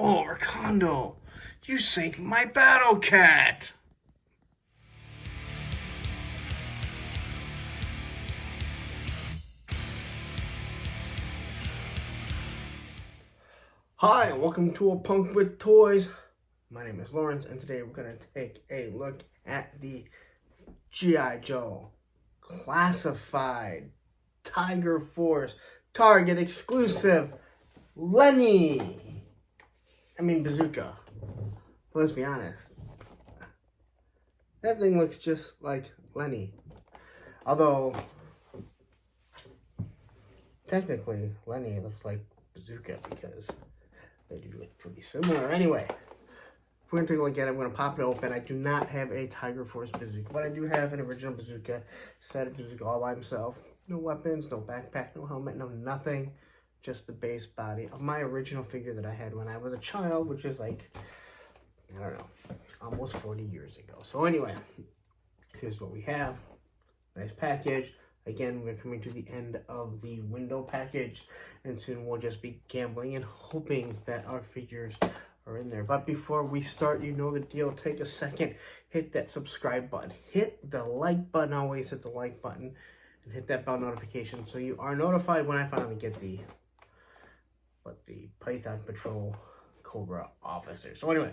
Oh, Rakondo, you sank my battle cat! Hi, and welcome to A Punk with Toys. My name is Lawrence, and today we're going to take a look at the GI Joe Classified Tiger Force Target exclusive Bazooka. But let's be honest, that thing looks just like Lenny. Although, technically, Lenny looks like Bazooka because they do look pretty similar. Anyway, we're going to take a look at it. I'm going to pop it open. I do not have a Tiger Force Bazooka, but I do have an original Bazooka, set of Bazooka all by himself. No weapons, no backpack, no helmet, no nothing. Just the base body of my original figure that I had when I was a child, which is like, I don't know, almost 40 years ago. So anyway, here's what we have. Nice package. Again, we're coming to the end of the window package, and soon we'll just be gambling and hoping that our figures are in there. But before we start, you know the deal. Take a second, hit that subscribe button, hit the like button, always hit the like button, and hit that bell notification so you are notified when I finally get the Python Patrol Cobra officer. So anyway,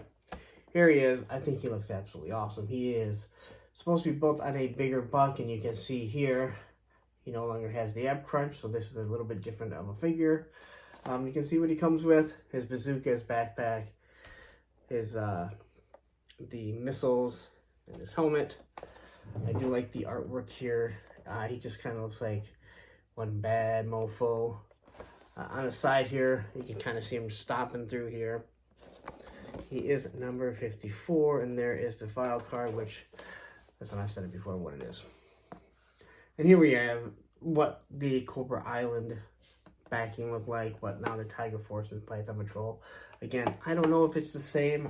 here he is. I think he looks absolutely awesome. He is supposed to be built on a bigger buck, and you can see here he no longer has the ab crunch, so this is a little bit different of a figure. You can see what he comes with: his bazooka, his backpack, his the missiles, and his helmet. I do like the artwork here. He just kind of looks like one bad mofo. On the side here, you can kind of see him stomping through here. He is number 54, and there is the file card, which, listen, I said it before what it is. And here we have what the Cobra Island backing looked like, what now the Tiger Force and Python Patrol. Again, I don't know if it's the same.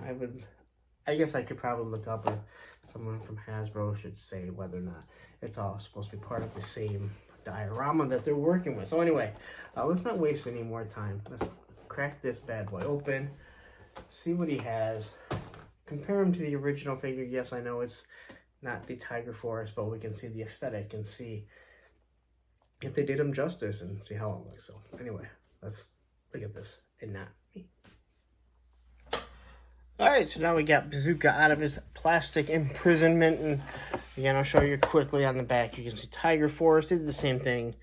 I guess I could probably look up, or someone from Hasbro should say whether or not it's all supposed to be part of the same diorama that they're working with. So anyway, let's not waste any more time. Let's crack this bad boy open, see what he has, compare him to the original figure. Yes, I know it's not the Tiger Force, but we can see the aesthetic and see if they did him justice and see how it looks. So anyway, let's look at this and not me. Alright, so now we got Bazooka out of his plastic imprisonment, and again, I'll show you quickly on the back. You can see Tiger Force. They did the same thing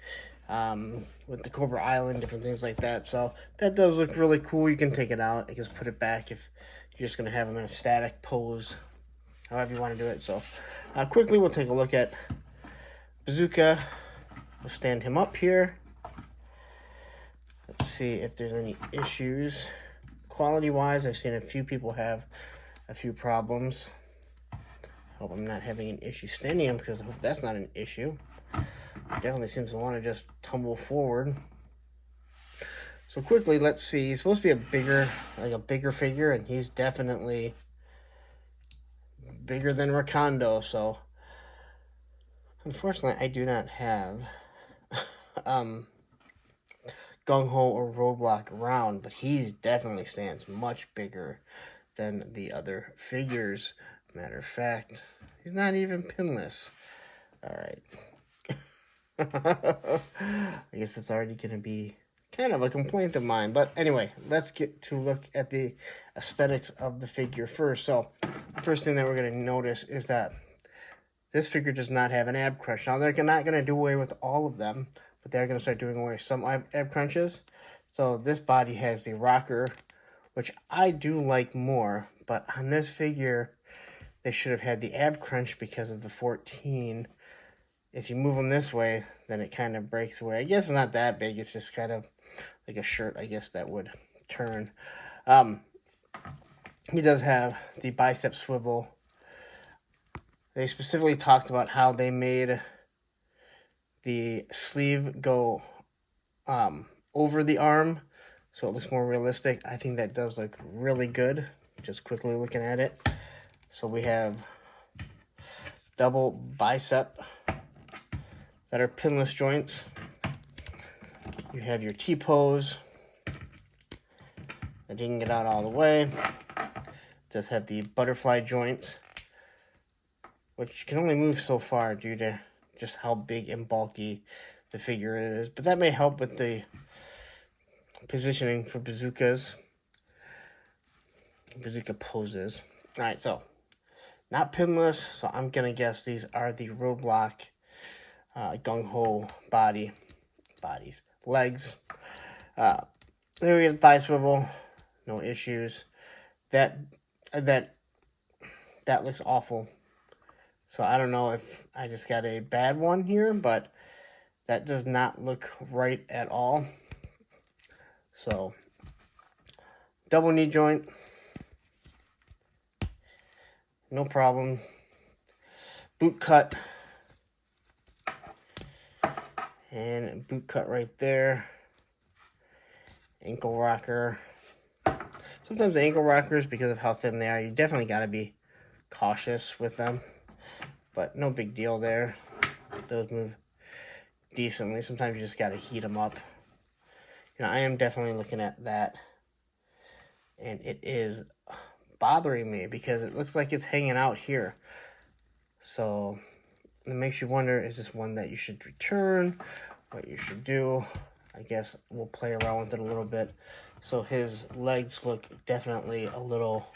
with the Cobra Island, different things like that. So that does look really cool. You can take it out. I guess put it back if you're just going to have him in a static pose, however you want to do it. So quickly, we'll take a look at Bazooka. We'll stand him up here. Let's see if there's any issues. Quality-wise, I've seen a few people have a few problems. Hope I'm not having an issue standing him, because I hope that's not an issue. Definitely seems to want to just tumble forward. So quickly, let's see. He's supposed to be a bigger figure, and he's definitely bigger than Rakondo. So unfortunately, I do not have Gung-Ho or Roadblock around, but he definitely stands much bigger than the other figures. Matter of fact, he's not even pinless. Alright. I guess that's already going to be kind of a complaint of mine. But anyway, let's get to look at the aesthetics of the figure first. So, the first thing that we're going to notice is that this figure does not have an ab crunch. Now, they're not going to do away with all of them, but they're going to start doing away with some ab crunches. So this body has the rocker, which I do like more, but on this figure, they should have had the ab crunch because of the 14. If you move them this way, then it kind of breaks away. I guess it's not that big. It's just kind of like a shirt, I guess, that would turn. He does have the bicep swivel. They specifically talked about how they made the sleeve go over the arm, so it looks more realistic. I think that does look really good, just quickly looking at it. So we have double bicep that are pinless joints. You have your T-pose. I didn't get out all the way. Does have the butterfly joints, which can only move so far due to just how big and bulky the figure is. But that may help with the positioning for bazookas. Bazooka poses. Alright, so not pinless, so I'm gonna guess these are the roadblock gung-ho bodies. Legs. There we have thigh swivel, no issues. That looks awful. So I don't know if I just got a bad one here, but that does not look right at all. So double knee joint, no problem. Boot cut, and boot cut right there. Ankle rocker. Sometimes the ankle rockers, because of how thin they are, you definitely got to be cautious with them. But no big deal there. Those move decently. Sometimes you just got to heat them up. You know, I am definitely looking at that. And it is bothering me because it looks like it's hanging out here. So it makes you wonder, is this one that you should return? What you should do? I guess we'll play around with it a little bit. So his legs look definitely a little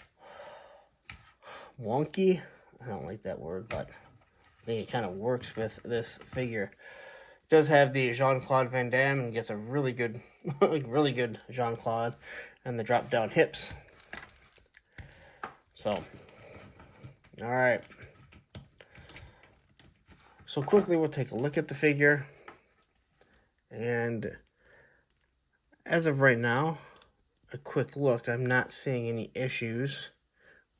wonky. I don't like that word, but I think it kind of works with this figure. It does have the Jean-Claude Van Damme and gets a really good, really good Jean-Claude, and the drop down hips. So, all right. So quickly, we'll take a look at the figure. And as of right now, a quick look, I'm not seeing any issues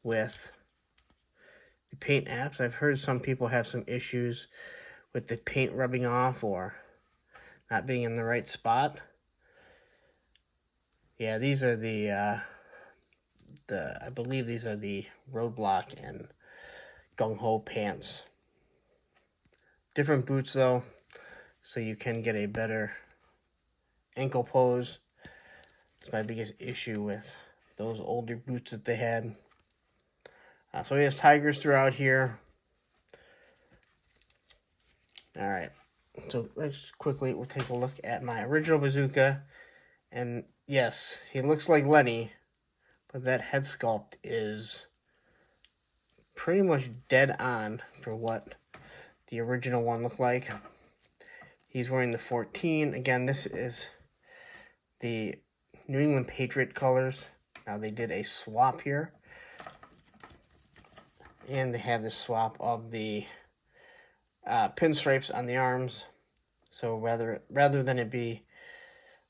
with the paint apps. I've heard some people have some issues with the paint rubbing off or not being in the right spot. Yeah, these are the I believe these are the roadblock and gung-ho pants. Different boots though, so you can get a better ankle pose. It's my biggest issue with those older boots that they had. So he has tigers throughout here. All right, so let's quickly, we'll take a look at my original bazooka. And yes, he looks like Lenny, but that head sculpt is pretty much dead on for what the original one looked like. He's wearing the 14. Again, this is the New England Patriot colors. Now they did a swap here. And they have this swap of the pinstripes on the arms. So rather than it be,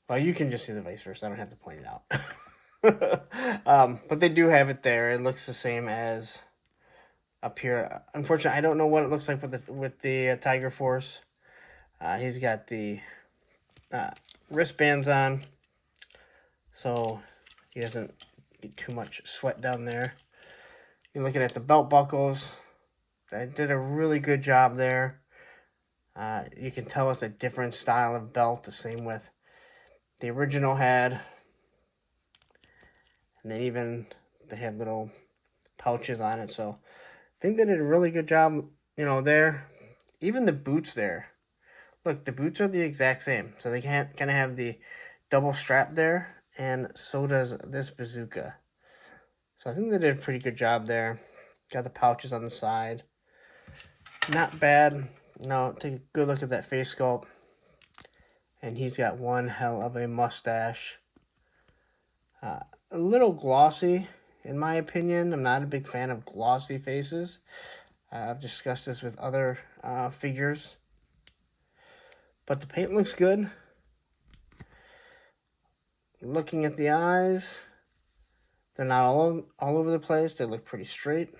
well, you can just see the vice versa. I don't have to point it out. But they do have it there. It looks the same as up here. Unfortunately, I don't know what it looks like with the Tiger Force. He's got the wristbands on, so he doesn't get too much sweat down there. You're looking at the belt buckles. They did a really good job there. You can tell it's a different style of belt, the same with the original had. And then even they have little pouches on it, so I think they did a really good job, you know, there. Even the boots there. Look, the boots are the exact same. So they kind of have the double strap there, and so does this bazooka. So I think they did a pretty good job there. Got the pouches on the side. Not bad. Now, take a good look at that face sculpt. And he's got one hell of a mustache. A little glossy, in my opinion. I'm not a big fan of glossy faces. I've discussed this with other figures. But the paint looks good. Looking at the eyes, they're not all over the place. They look pretty straight.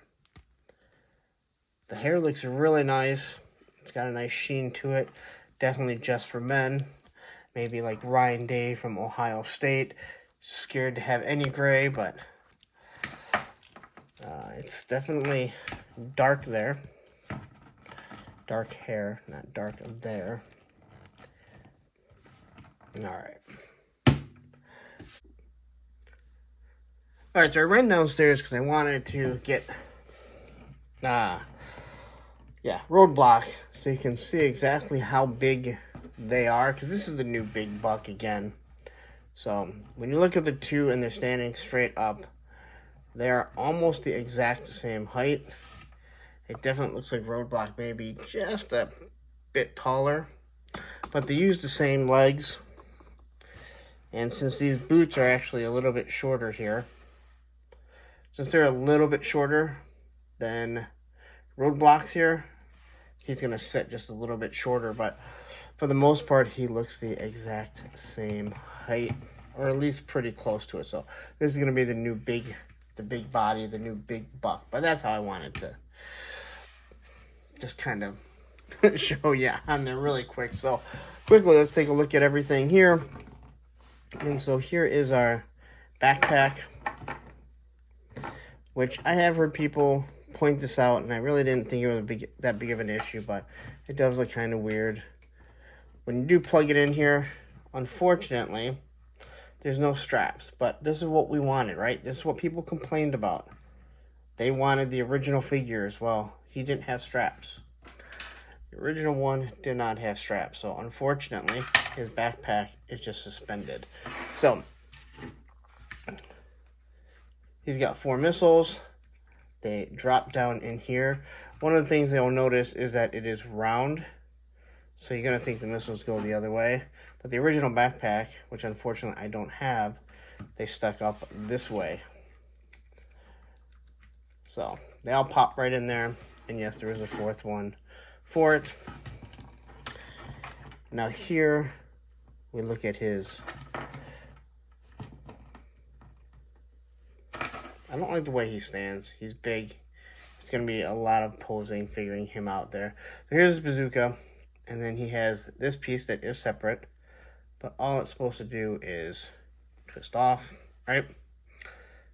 The hair looks really nice. It's got a nice sheen to it. Definitely just for men. Maybe like Ryan Day from Ohio State. Scared to have any gray, but it's definitely dark there. Dark hair, not dark there. All right. Alright, so I ran downstairs because I wanted to get, roadblock, so you can see exactly how big they are, because this is the new big buck again. So, when you look at the two and they're standing straight up, they are almost the exact same height. It definitely looks like roadblock, maybe just a bit taller, but they use the same legs. And since these boots are actually a little bit shorter here, since they're a little bit shorter than roadblocks here, he's going to sit just a little bit shorter, but for the most part, he looks the exact same height, or at least pretty close to it. So this is going to be the big body, the new big buck. But that's how I wanted to just kind of show you on there really quick. So quickly, let's take a look at everything here. And so here is our backpack, which I have heard people point this out, and I really didn't think it was that big of an issue, but it does look kind of weird. When you do plug it in here, unfortunately, there's no straps, but this is what we wanted, right? This is what people complained about. They wanted the original figure as well. He didn't have straps. The original one did not have straps, so unfortunately, his backpack is just suspended. So, he's got 4 missiles. They drop down in here. One of the things you'll notice is that it is round, so you're going to think the missiles go the other way. But the original backpack, which unfortunately I don't have, they stuck up this way. So, they all pop right in there. And yes, there is a 4th one for it. Now here, we look at his... I don't like the way he stands. He's big. It's going to be a lot of posing, figuring him out there. So here's his bazooka. And then he has this piece that is separate. But all it's supposed to do is twist off, right?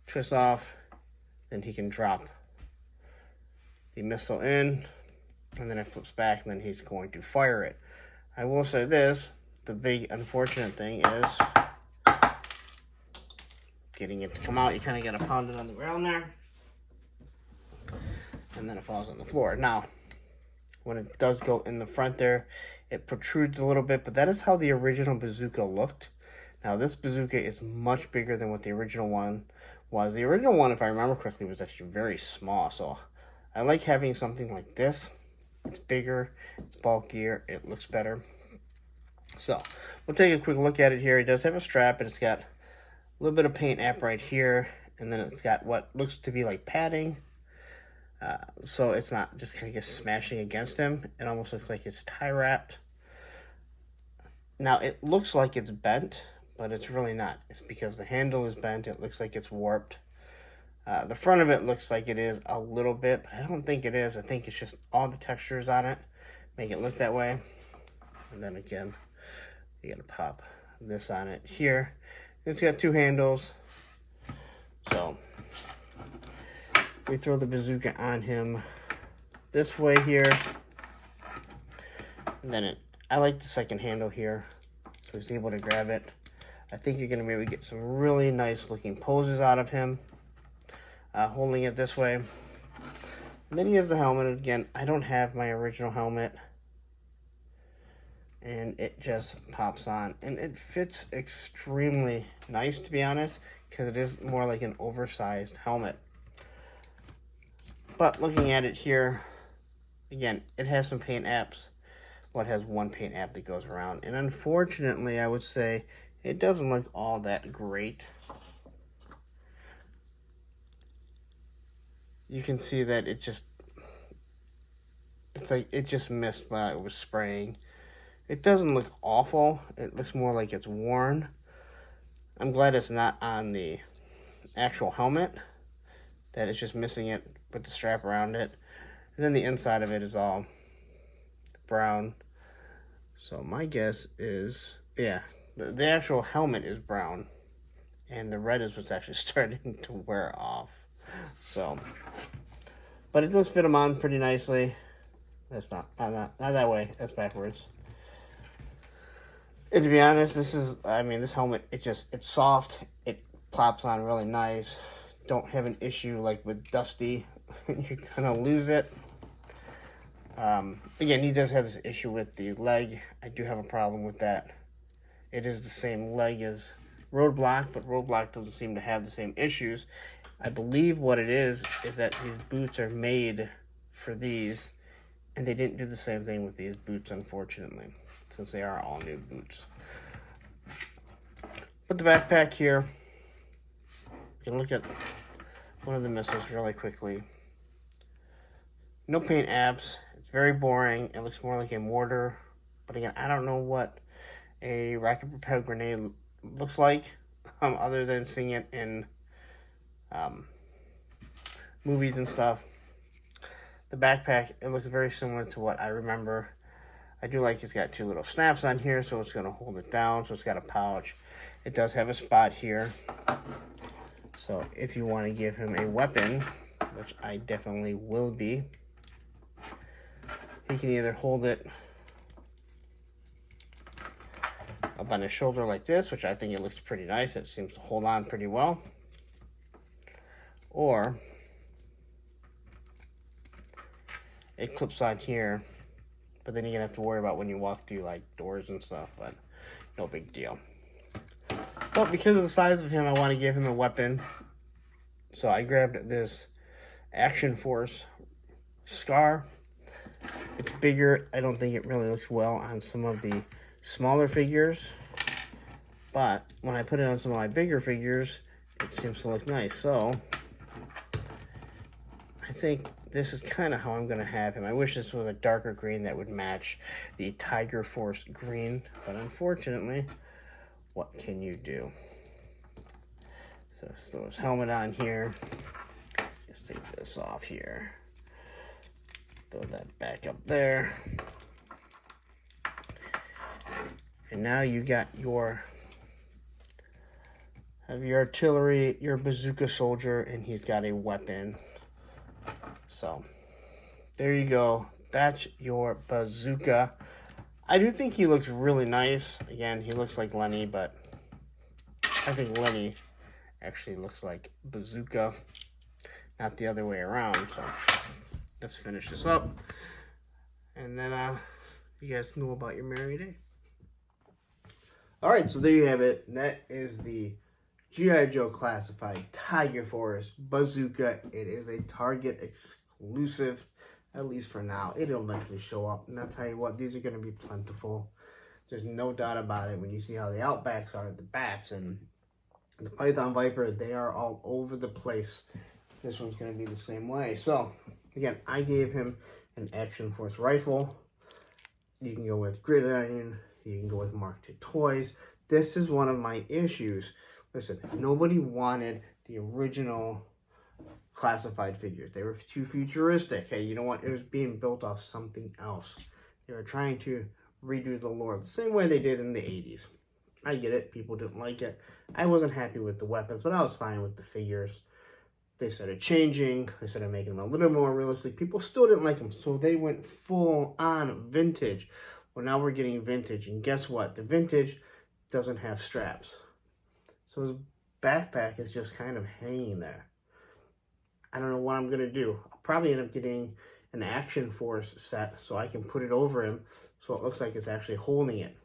Twist off. Then he can drop the missile in. And then it flips back, and then he's going to fire it. I will say this. The big unfortunate thing is getting it to come out. You kind of got to pound it on the ground there. And then it falls on the floor. Now, when it does go in the front there, it protrudes a little bit, but that is how the original bazooka looked. Now, this bazooka is much bigger than what the original one was. The original one, if I remember correctly, was actually very small, so I like having something like this. It's bigger, it's bulkier, it looks better. So, we'll take a quick look at it here. It does have a strap, and it's got a little bit of paint app right here, and then it's got what looks to be like padding. So it's not just kind of smashing against him. It almost looks like it's tie wrapped. Now, it looks like it's bent, but it's really not. It's because the handle is bent. It looks like it's warped. The front of it looks like it is a little bit, but I don't think it is. I think it's just all the textures on it make it look that way. And then again, you got to pop this on it here. It's got 2 handles. So, we throw the bazooka on him this way here. And then I like the second handle here, so he's able to grab it. I think you're going to be able to get some really nice looking poses out of him. Holding it this way. And then he has the helmet. Again, I don't have my original helmet. And it just pops on. And it fits extremely nice, to be honest, because it is more like an oversized helmet. But looking at it here, again, it has some paint apps. Well, it has 1 paint app that goes around. And unfortunately, I would say it doesn't look all that great. You can see that it's like it just missed while it was spraying. It doesn't look awful. It looks more like it's worn. I'm glad it's not on the actual helmet, that it's just missing it with the strap around it. And then the inside of it is all brown. So my guess is, yeah, the actual helmet is brown. And the red is what's actually starting to wear off. So, but it does fit him on pretty nicely. That's not that way. That's backwards. And to be honest, this helmet, it's soft. It plops on really nice. don't have an issue like with Dusty. You're gonna lose it. Again, he does have this issue with the leg. I do have a problem with that. It is the same leg as Roadblock, but Roadblock doesn't seem to have the same issues. I believe what it is that these boots are made for these, and they didn't do the same thing with these boots, unfortunately, since they are all new boots. But the backpack here, you can look at one of the missiles really quickly. No paint apps. It's very boring. It looks more like a mortar. But again, I don't know what a rocket propelled grenade looks like, other than seeing it in movies and stuff. The backpack, it looks very similar to what I remember. I do like it's got two little snaps on here, so it's going to hold it down. So it's got a pouch. It does have a spot here. So if you want to give him a weapon, which I definitely will be, he can either hold it up on his shoulder like this, which I think it looks pretty nice. It seems to hold on pretty well. Or it clips on here, but then you're gonna have to worry about when you walk through like doors and stuff, but no big deal. But because of the size of him, I want to give him a weapon. So I grabbed this Action Force Scar. It's bigger. I don't think it really looks well on some of the smaller figures, but when I put it on some of my bigger figures, it seems to look nice. So I think this is kind of how I'm going to have him. I wish this was a darker green that would match the Tiger Force green, but unfortunately, what can you do? So let's throw his helmet on here. Let's take this off here. Throw that back up there. And now you got your artillery, your bazooka soldier, and he's got a weapon. So there you go. That's your bazooka. I do think he looks really nice. Again, he looks like Lenny, but I think Lenny actually looks like Bazooka, not the other way around. So let's finish this up, and then you guys know about your merry day. All right, so there you have it. That is the GI Joe Classified Tiger Force Bazooka. It is a Target exclusive, at least for now. It'll eventually show up, and I'll tell you what, these are going to be plentiful. There's no doubt about it. When you see how the Outbacks are, the Bats, and the Python Viper, they are all over the place. This one's going to be the same way. So, again, I gave him an Action Force rifle. You can go with Gridiron. You can go with Mark II toys. This is one of my issues. Listen, nobody wanted the original classified figures. They were too futuristic. Hey, you know what? It was being built off something else. They were trying to redo the lore the same way they did in the 80s. I get it. People didn't like it. I wasn't happy with the weapons, but I was fine with the figures. They started changing. They started making them a little more realistic. People still didn't like them, so they went full on vintage. Well, now we're getting vintage, and guess what? The vintage doesn't have straps. So his backpack is just kind of hanging there. I don't know what I'm going to do. I'll probably end up getting an Action Force set so I can put it over him so it looks like it's actually holding it.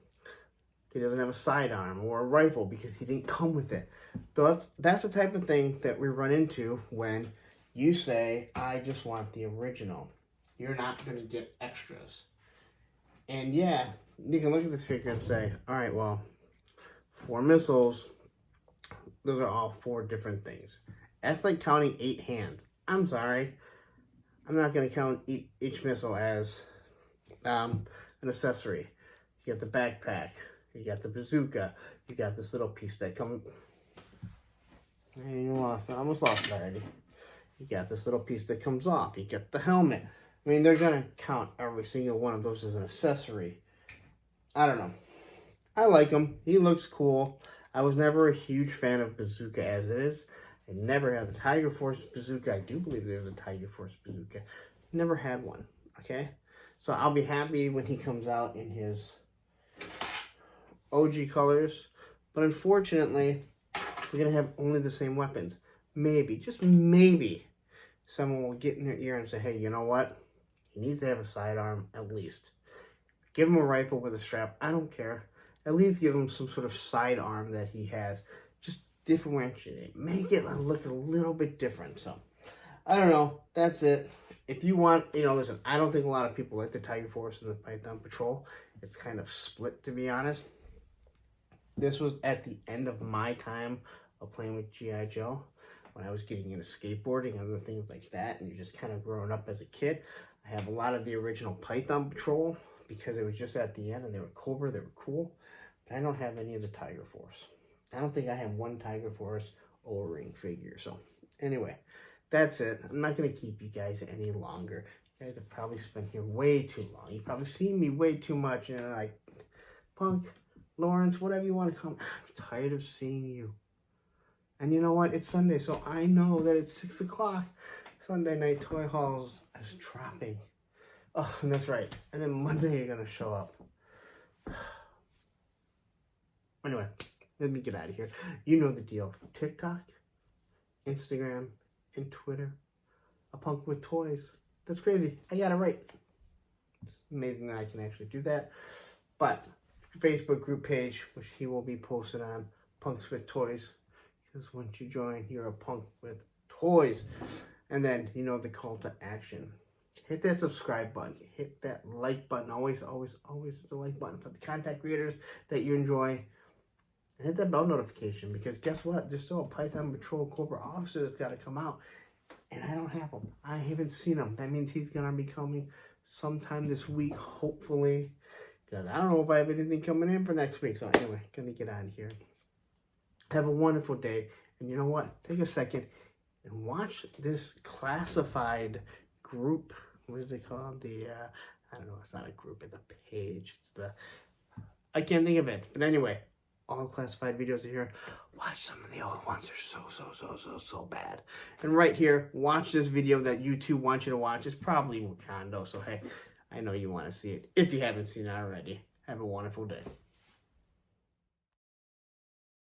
He doesn't have a sidearm or a rifle because he didn't come with it. That's the type of thing that we run into when you say, I just want the original. You're not going to get extras. And yeah, you can look at this figure and say, all right, well, 4 missiles, those are all 4 different things. That's like counting 8 hands. I'm sorry. I'm not going to count each missile as an accessory. You got the backpack. You got the bazooka. You got this little piece that comes... You lost it. I almost lost it already. You got this little piece that comes off. You get the helmet. I mean, they're going to count every single one of those as an accessory. I don't know. I like him. He looks cool. I was never a huge fan of Bazooka as it is. I never had a Tiger Force Bazooka. I do believe there's a Tiger Force Bazooka. Never had one. Okay? So I'll be happy when he comes out in his OG colors. But unfortunately, we're going to have only the same weapons. maybe, just maybe, someone will get in their ear and say, hey, you know what? He needs to have a sidearm at least. Give him a rifle with a strap. I don't care. At least give him some sort of sidearm that he has. Just differentiate it. Make it look a little bit different. So, I don't know. That's it. If you want, listen, I don't think a lot of people like the Tiger Force and the Python Patrol. It's kind of split, to be honest. This was at the end of my time of playing with GI Joe, when I was getting into skateboarding and other things like that, and you're just kind of growing up as a kid. I have a lot of the original Python Patrol because it was just at the end, and they were Cobra, they were cool. But I don't have any of the Tiger Force. I don't think I have one Tiger Force O-ring figure. So anyway, that's it. I'm not going to keep you guys any longer. You guys have probably spent here way too long. You've probably seen me way too much, and like, Punk, Lawrence, whatever you want to come. I'm tired of seeing you. And you know what? It's Sunday, so I know that it's 6 o'clock. Sunday night toy hauls is dropping. Oh, and that's right. And then Monday you're going to show up. Anyway, let me get out of here. You know the deal. TikTok, Instagram, and Twitter. A Punk with Toys. That's crazy. I got it right. It's amazing that I can actually do that. But Facebook group page, which he will be posted on, Punks with Toys. Because once you join, you're a punk with toys. And then, the call to action. Hit that subscribe button. Hit that like button. Always, always, always hit the like button for the content creators that you enjoy. And hit that bell notification. Because guess what? There's still a Python Patrol Cobra officer that's got to come out. And I don't have him. I haven't seen him. That means he's going to be coming sometime this week, hopefully. Because I don't know if I have anything coming in for next week. So anyway, going to get out of here. Have a wonderful day. And you know what? Take a second and watch this classified group. What is it called? I don't know. It's not a group. It's a page. I can't think of it. But anyway, all classified videos are here. Watch some of the old ones. They're so bad. And right here, watch this video that YouTube wants you to watch. It's probably Wakanda. So, hey, I know you want to see it. If you haven't seen it already, have a wonderful day.